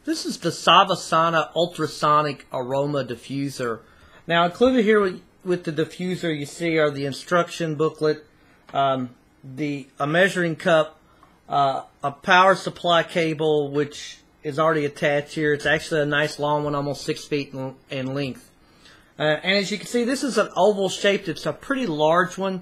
This is the Savasana Ultrasonic Aroma Diffuser. Now included here with the diffuser you see are the instruction booklet, a measuring cup, a power supply cable which is already attached here. It's actually a nice long one, almost 6 feet in length. And as you can see, this is an oval shaped. It's a pretty large one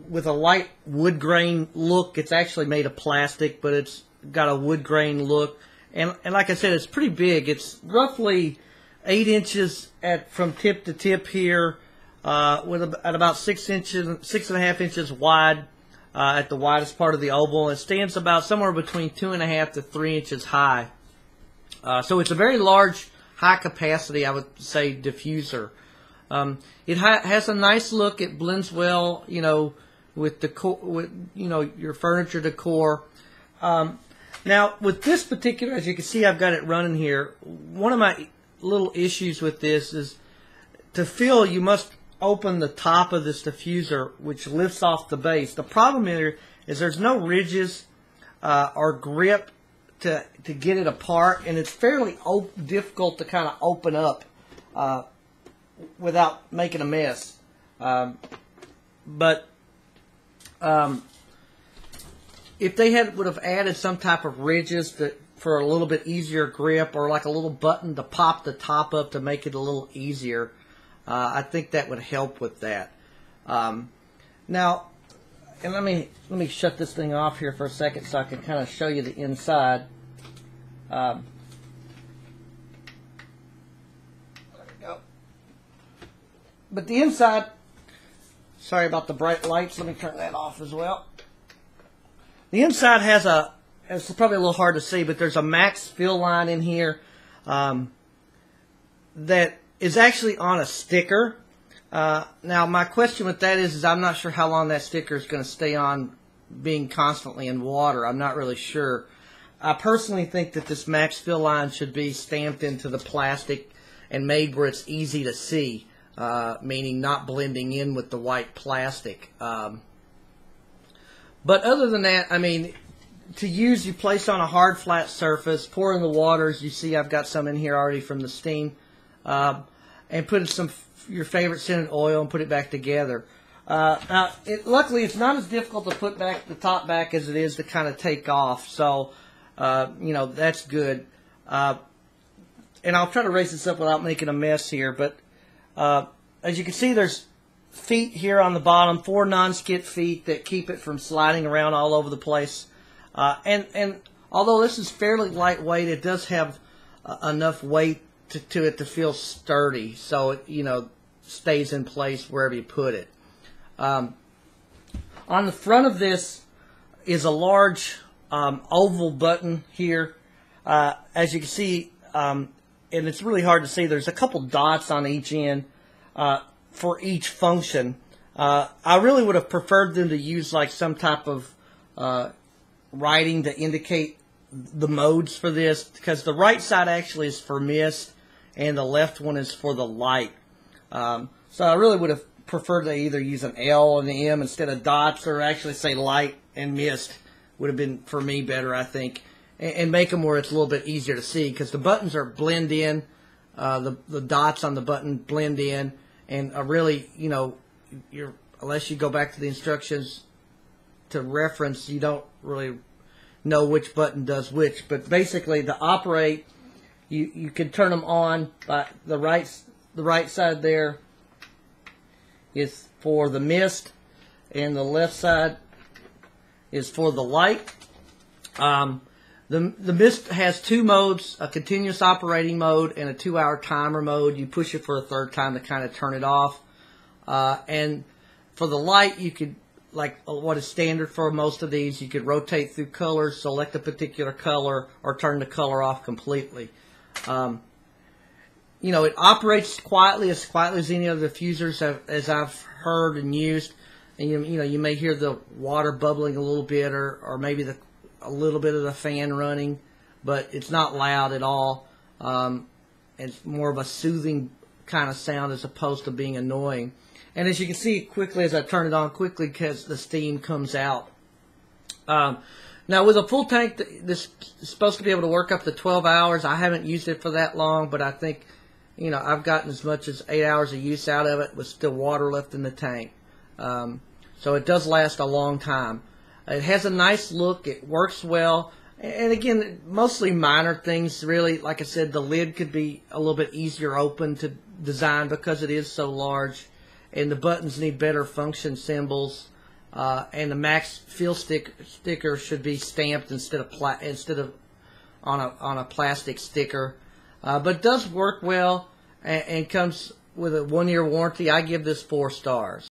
with a light wood grain look. It's actually made of plastic, but it's got a wood grain look. And like I said, it's pretty big. It's roughly 8 inches from tip to tip here, at about 6.5 inches wide at the widest part of the oval. It stands about somewhere between 2.5 to 3 inches high. So it's a very large, high capacity, I would say, diffuser. It has a nice look. It blends well, with your furniture decor. Now, with this particular, as you can see, I've got it running here. One of my little issues with this is to fill, you must open the top of this diffuser, which lifts off the base. The problem here is there's no ridges or grip to get it apart, and it's fairly difficult to kind of open up without making a mess. If they would have added some type of ridges for a little bit easier grip, or like a little button to pop the top up to make it a little easier, I think that would help with that. Now, and let me shut this thing off here for a second so I can kind of show you the inside. There we go. But the inside, sorry about the bright lights. Let me turn that off as well. The inside has it's probably a little hard to see, but there's a max fill line in here that is actually on a sticker. Now, my question with that is I'm not sure how long that sticker is going to stay on being constantly in water. I'm not really sure. I personally think that this max fill line should be stamped into the plastic and made where it's easy to see, meaning not blending in with the white plastic. But other than that, I mean, to use, you place on a hard, flat surface, pour in the water. As you see, I've got some in here already from the steam, and put in your favorite scented oil and put it back together. Now, luckily, it's not as difficult to put back the top back as it is to kind of take off. So, that's good. And I'll try to raise this up without making a mess here. But as you can see, there's feet here on the bottom, 4 non-skid feet that keep it from sliding around all over the place. And although this is fairly lightweight, it does have enough weight to it to feel sturdy, so it stays in place wherever you put it. On the front of this is a large oval button here. As you can see, and it's really hard to see, there's a couple dots on each end for each function. I really would have preferred them to use like some type of writing to indicate the modes for this, because the right side actually is for mist and the left one is for the light. So I really would have preferred to either use an L and an M instead of dots, or actually say light and mist would have been, for me, better, I think, and make them where it's a little bit easier to see, because the buttons are blend in, the dots on the button blend in, and really, unless you go back to the instructions to reference, you don't really know which button does which. But basically, to operate, you can turn them on. By the right side there is for the mist, and the left side is for the light. The mist has 2 modes: a continuous operating mode and a 2-hour timer mode. You push it for a 3rd time to kind of turn it off. And for the light, you could, like what is standard for most of these, you could rotate through colors, select a particular color, or turn the color off completely. It operates quietly as any other diffusers, as I've heard and used. And you may hear the water bubbling a little bit, or maybe a little bit of the fan running, but it's not loud at all. It's more of a soothing kind of sound as opposed to being annoying. And as you can see quickly as I turn it on quickly, because the steam comes out. Now, with a full tank, this is supposed to be able to work up to 12 hours. I haven't used it for that long, but I think, you know, I've gotten as much as 8 hours of use out of it with still water left in the tank. So it does last a long time. It has a nice look. It works well. And again, mostly minor things, really. Like I said, the lid could be a little bit easier open to design because it is so large. And the buttons need better function symbols. And the max fill sticker should be stamped instead of on a plastic sticker. But it does work well and comes with a 1-year warranty. I give this 4 stars.